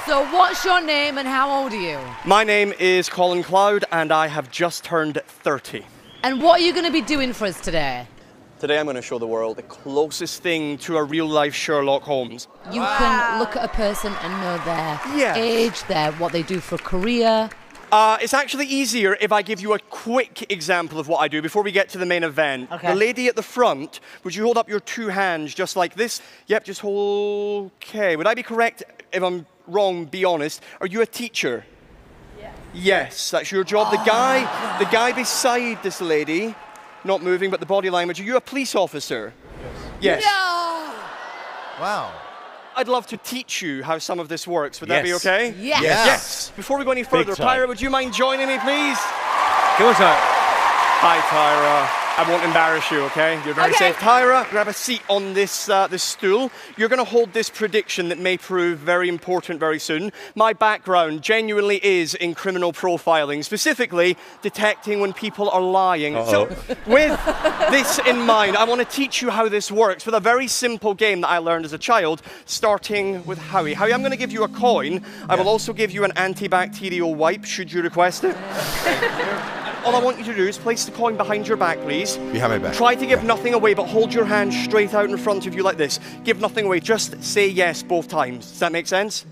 So what's your name and how old are you? My name is Colin Cloud and I have just turned 30. And what are you going to be doing for us today? Today I'm going to show the world the closest thing to a real-life Sherlock Holmes. You can look at a person and know their age, what they do for a career. It's actually easier if I give you a quick example of what I do before we get to the main event. Okay. The lady at the front, would you hold up your two hands just like this? Yep, just hold. Okay. Would I be correct if I'm wrong? Be honest. Are you a teacher? Yes. Yes, that's your job. The guy beside this lady, not moving, but the body language. Are you a police officer? Yes. Yes. No! Wow. I'd love to teach you how some of this works. Would that be okay? Yes. Yes. Before we go any further, Tyra, would you mind joining me, please? Come on, Tyra. Hi, Tyra. I won't embarrass you, okay? You're very safe. Tyra, grab a seat on this this stool. You're going to hold this prediction that may prove very important very soon. My background genuinely is in criminal profiling, specifically detecting when people are lying. So with this in mind, I want to teach you how this works with a very simple game that I learned as a child, starting with Howie. Howie, I'm going to give you a coin. I will also give you an antibacterial wipe, should you request it. All I want you to do is place the coin behind your back, please. Behind my back. Try to give nothing away, but hold your hand straight out in front of you like this. Give nothing away. Just say yes both times. Does that make sense?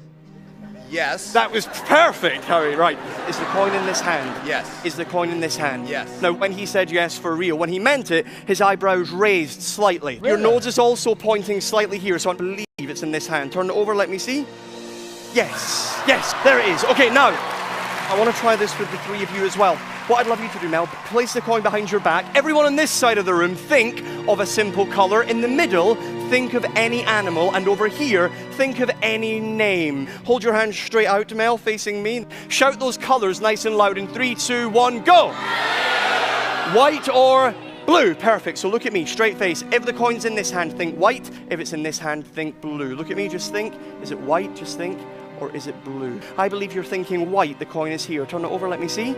Yes. That was perfect, Harry. Right. Is the coin in this hand? Yes. Is the coin in this hand? Yes. Now, when he said yes for real, when he meant it, his eyebrows raised slightly. Really? Your nose is also pointing slightly here, so I believe it's in this hand. Turn it over, let me see. Yes. Yes, there it is. Okay, now, I want to try this with the three of you as well. What I'd love you to do now, place the coin behind your back. Everyone on this side of the room, think of a simple color. In the middle, think of any animal. And over here, think of any name. Hold your hand straight out, Mel, facing me. Shout those colors nice and loud in 3, 2, 1, go! White or blue? Perfect. So look at me, straight face. If the coin's in this hand, think white. If it's in this hand, think blue. Look at me, just think. Is it white? Just think. Or is it blue? I believe you're thinking white. The coin is here. Turn it over, let me see.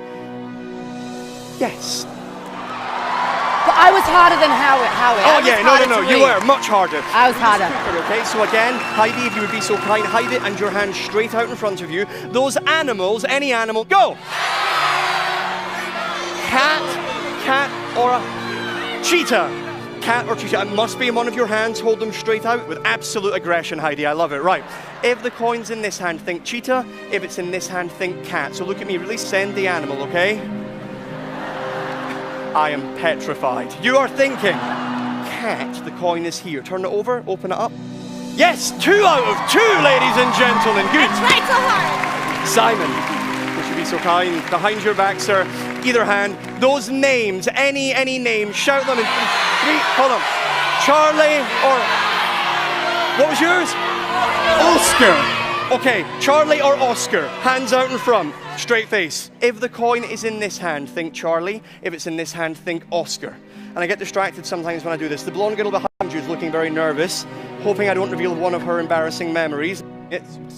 Yes. But I was harder than Howie. Oh yeah, no, you were much harder. I was harder. Okay, so again, Heidi, if you would be so kind, hide it and your hand straight out in front of you. Those animals, any animal, go! Cat or a cheetah. Cat or cheetah. It must be in one of your hands. Hold them straight out with absolute aggression, Heidi. I love it. Right. If the coin's in this hand, think cheetah. If it's in this hand, think cat. So look at me. Really send the animal, okay? I am petrified. You are thinking cat. The coin is here. Turn it over. Open it up. Yes, 2 out of 2, ladies and gentlemen. Good. I tried so hard. Simon, would you be so kind? Behind your back, sir. Either hand. Those names, any name, shout them in 3. Hold on. Charlie or what was yours? Oscar. Okay, Charlie or Oscar. Hands out in front. Straight face. If the coin is in this hand, think Charlie. If it's in this hand, think Oscar. And I get distracted sometimes when I do this. The blonde girl behind you is looking very nervous, hoping I don't reveal one of her embarrassing memories.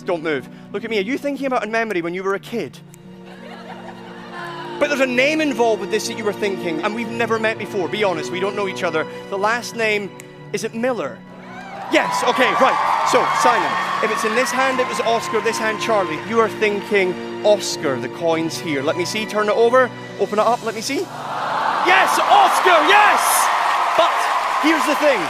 Don't move. Look at me. Are you thinking about a memory when you were a kid? But there's a name involved with this that you were thinking, and we've never met before. Be honest, we don't know each other. The last name, is it Miller? Yes, okay, right. So, Simon, if it's in this hand, it was Oscar, this hand, Charlie. You are thinking Oscar, the coin's here. Let me see, turn it over, open it up, let me see. Yes, Oscar, yes! But here's the thing.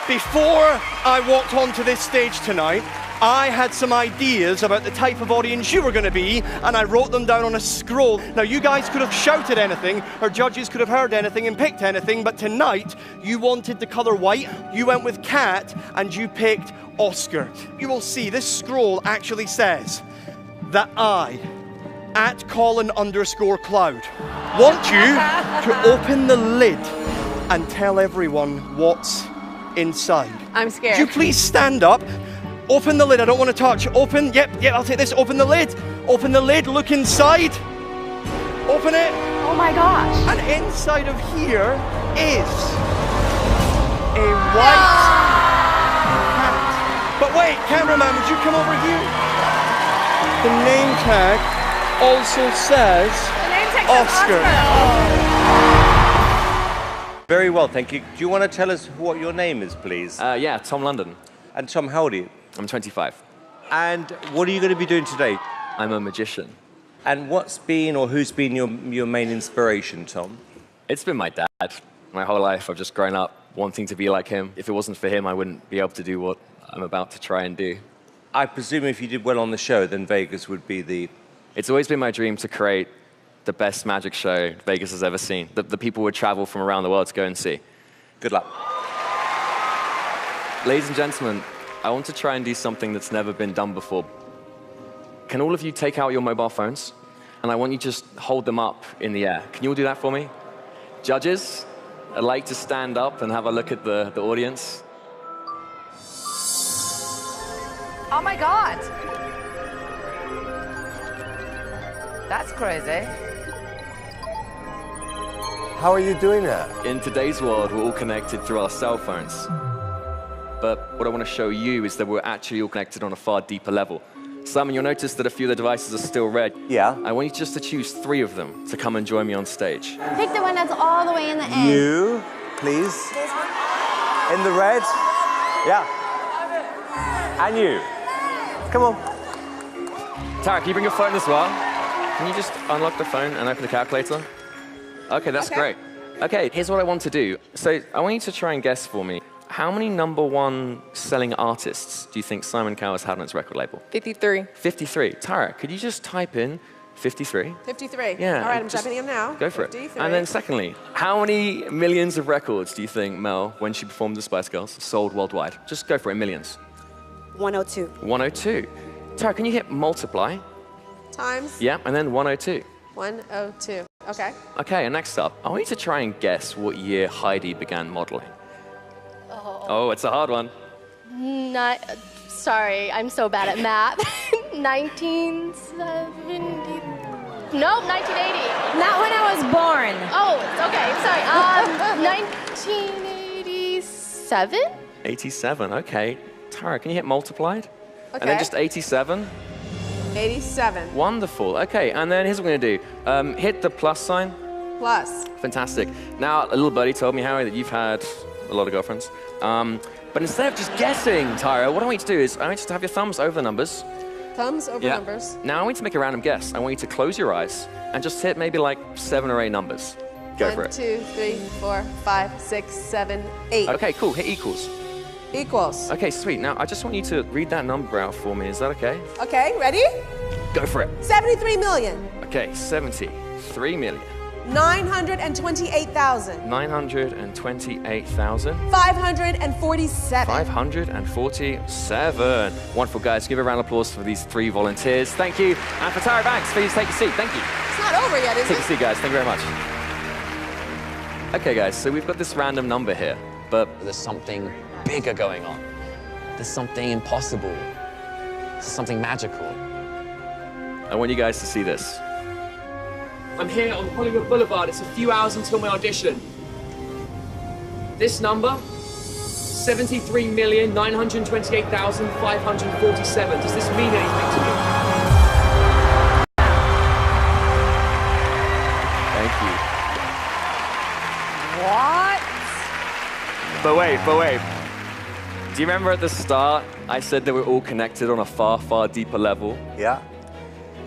Before I walked onto this stage tonight, I had some ideas about the type of audience you were going to be, and I wrote them down on a scroll. Now, you guys could have shouted anything, or judges could have heard anything and picked anything, but tonight, you wanted the color white, you went with cat, and you picked Oscar. You will see, this scroll actually says that I, at Colin_Cloud, want you to open the lid and tell everyone what's inside. I'm scared. Would you please stand up? Open the lid, I don't want to touch. Open, yep, I'll take this. Open the lid. Open the lid, look inside. Open it. Oh my gosh. And inside of here is a white cat. But wait, cameraman, would you come over here? The name tag also says Oscar. Very well, thank you. Do you want to tell us what your name is, please? Yeah, Tom London. And Tom, how old are you? I'm 25. And what are you going to be doing today? I'm a magician. And what's been or who's been your main inspiration, Tom? It's been my dad. My whole life, I've just grown up wanting to be like him. If it wasn't for him, I wouldn't be able to do what I'm about to try and do. I presume if you did well on the show, then Vegas would be the... It's always been my dream to create the best magic show Vegas has ever seen, that the people would travel from around the world to go and see. Good luck. Ladies and gentlemen, I want to try and do something that's never been done before. Can all of you take out your mobile phones? And I want you to just hold them up in the air. Can you all do that for me? Judges, I'd like to stand up and have a look at the audience. Oh my God. That's crazy. How are you doing that? In today's world, we're all connected through our cell phones. But what I want to show you is that we're actually all connected on a far deeper level. Simon, you'll notice that a few of the devices are still red. Yeah. I want you just to choose 3 of them to come and join me on stage. Pick the one that's all the way in the end. You, please. In the red. Yeah. And you. Come on. Tara, can you bring your phone as well? Can you just unlock the phone and open the calculator? Okay, that's great. Okay, here's what I want to do. So I want you to try and guess for me. How many #1 selling artists do you think Simon Cowell has had on his record label? 53. 53. Tara, could you just type in 53? 53. Yeah. All right, I'm typing in now. Go for 53. it. And then secondly, how many millions of records do you think Mel, when she performed the Spice Girls, sold worldwide? Just go for it, millions. 102. 102. Tara, can you hit multiply? Times? Yeah, and then 102. 102. Okay. Okay, and next up, I want you to try and guess what year Heidi began modeling. Oh, it's a hard one. Sorry, I'm so bad at math. 1970. Nope, 1980. Not when I was born. Oh, okay, sorry. 1987? 87, okay. Tara, can you hit multiplied? Okay. And then just 87. 87. Wonderful, okay, and then here's what we're gonna do. Hit the plus sign. Plus. Fantastic. Now, a little birdie told me, Harry, that you've had a lot of girlfriends. But instead of just guessing, Tyra, what I want you to do is I want you to have your thumbs over the numbers. Thumbs over numbers. Now I want you to make a random guess. I want you to close your eyes and just hit maybe like 7 or 8 numbers. Go for it. 1, 2, 3, 4, 5, 6, 7, 8. Okay, cool. Hit equals. Equals. Okay, sweet. Now I just want you to read that number out for me. Is that okay? Okay, ready? Go for it. 73 million. Okay, 73 million. 928,000. 928,000. 547. 547. Wonderful, guys. Give a round of applause for these 3 volunteers. Thank you. And for Tyra Banks, please take a seat. Thank you. It's not over yet, is Take it? a seat, guys. Thank you very much. Okay, guys, so we've got this random number here, but there's something bigger going on. There's something impossible. There's something magical. I want you guys to see this. I'm here on Hollywood Boulevard. It's a few hours until my audition. This number, 73,928,547. Does this mean anything to you? Thank you. What? But wait. Do you remember at the start, I said that we're all connected on a far, far deeper level? Yeah.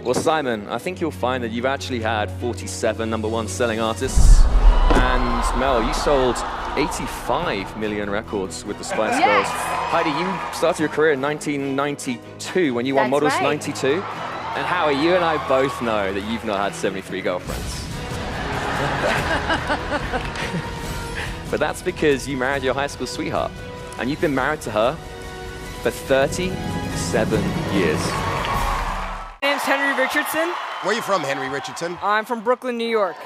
Well, Simon, I think you'll find that you've actually had 47 #1 selling artists. And Mel, you sold 85 million records with the Spice Girls. Heidi, you started your career in 1992 when you won Models 92. And Howie, you and I both know that you've not had 73 girlfriends. But that's because you married your high school sweetheart. And you've been married to her for 37 years. My name's Henry Richardson. Where are you from, Henry Richardson? I'm from Brooklyn, New York.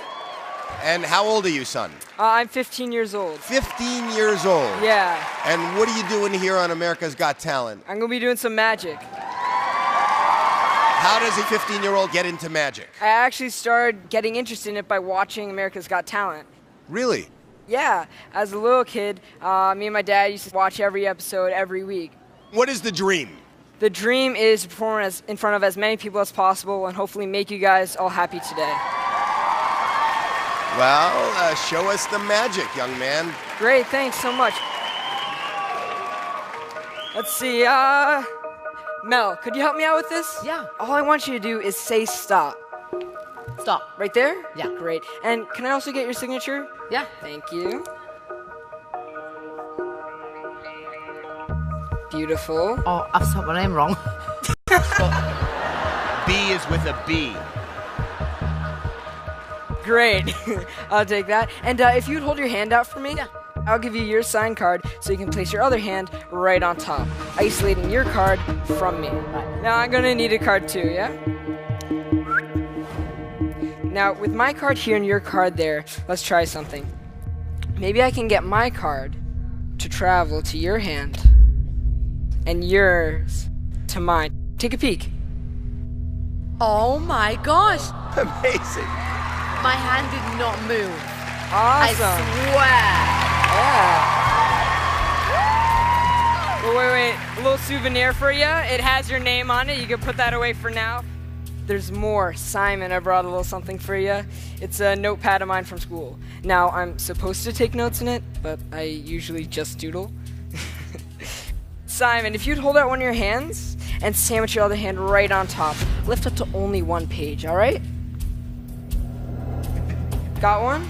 And how old are you, son? I'm 15 years old. 15 years old? Yeah. And what are you doing here on America's Got Talent? I'm gonna be doing some magic. How does a 15-year-old get into magic? I actually started getting interested in it by watching America's Got Talent. Really? Yeah. As a little kid, me and my dad used to watch every episode every week. What is the dream? The dream is to perform in front of as many people as possible and hopefully make you guys all happy today. Well, show us the magic, young man. Great, thanks so much. Let's see, Mel, could you help me out with this? Yeah. All I want you to do is say stop. Stop. Right there? Yeah. Great. And can I also get your signature? Yeah. Thank you. Beautiful. Oh, I've spelled my name wrong. B is with a B. Great. I'll take that. And if you'd hold your hand out for me, I'll give you your signed card so you can place your other hand right on top, isolating your card from me. Now I'm gonna need a card too, yeah? Now with my card here and your card there, let's try something. Maybe I can get my card to travel to your hand and yours to mine. Take a peek. Oh my gosh. Amazing. My hand did not move. Awesome. I swear. Yeah. Well, wait. A little souvenir for you. It has your name on it. You can put that away for now. There's more. Simon, I brought a little something for you. It's a notepad of mine from school. Now, I'm supposed to take notes in it, but I usually just doodle. Simon, if you'd hold out one of your hands and sandwich your other hand right on top, lift up to only one page, all right? Got one?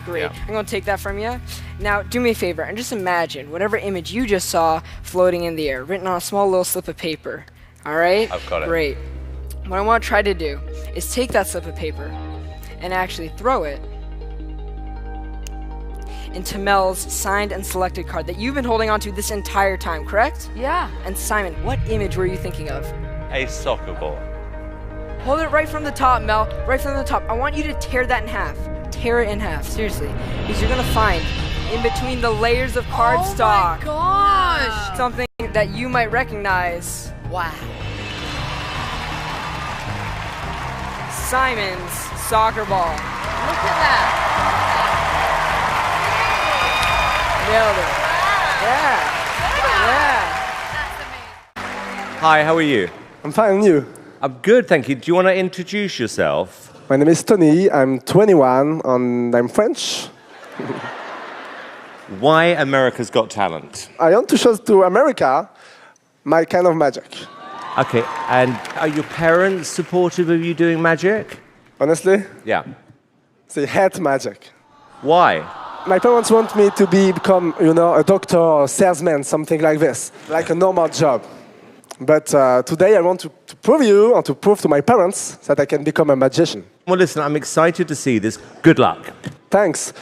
Great. Yeah. I'm going to take that from you. Now, do me a favor and just imagine whatever image you just saw floating in the air, written on a small little slip of paper. All right? I've got it. Great. What I want to try to do is take that slip of paper and actually throw it into Mel's signed and selected card that you've been holding onto this entire time, correct? Yeah. And Simon, what image were you thinking of? A soccer ball. Hold it right from the top, Mel. Right from the top. I want you to tear that in half. Tear it in half, seriously. Because you're going to find in between the layers of cardstock Oh my gosh. something that you might recognize. Wow. Simon's soccer ball. Look at that. Nailed it. Yeah. Hi, how are you? I'm fine, and you? I'm good, thank you. Do you want to introduce yourself? My name is Tony, I'm 21, and I'm French. Why America's Got Talent? I want to show to America my kind of magic. Okay, and are your parents supportive of you doing magic? Honestly, Yeah. they hate magic. Why? My parents want me to become, a doctor or salesman, something like this, like a normal job. But today I want to prove you, and to prove to my parents that I can become a magician. Well, listen, I'm excited to see this. Good luck. Thanks.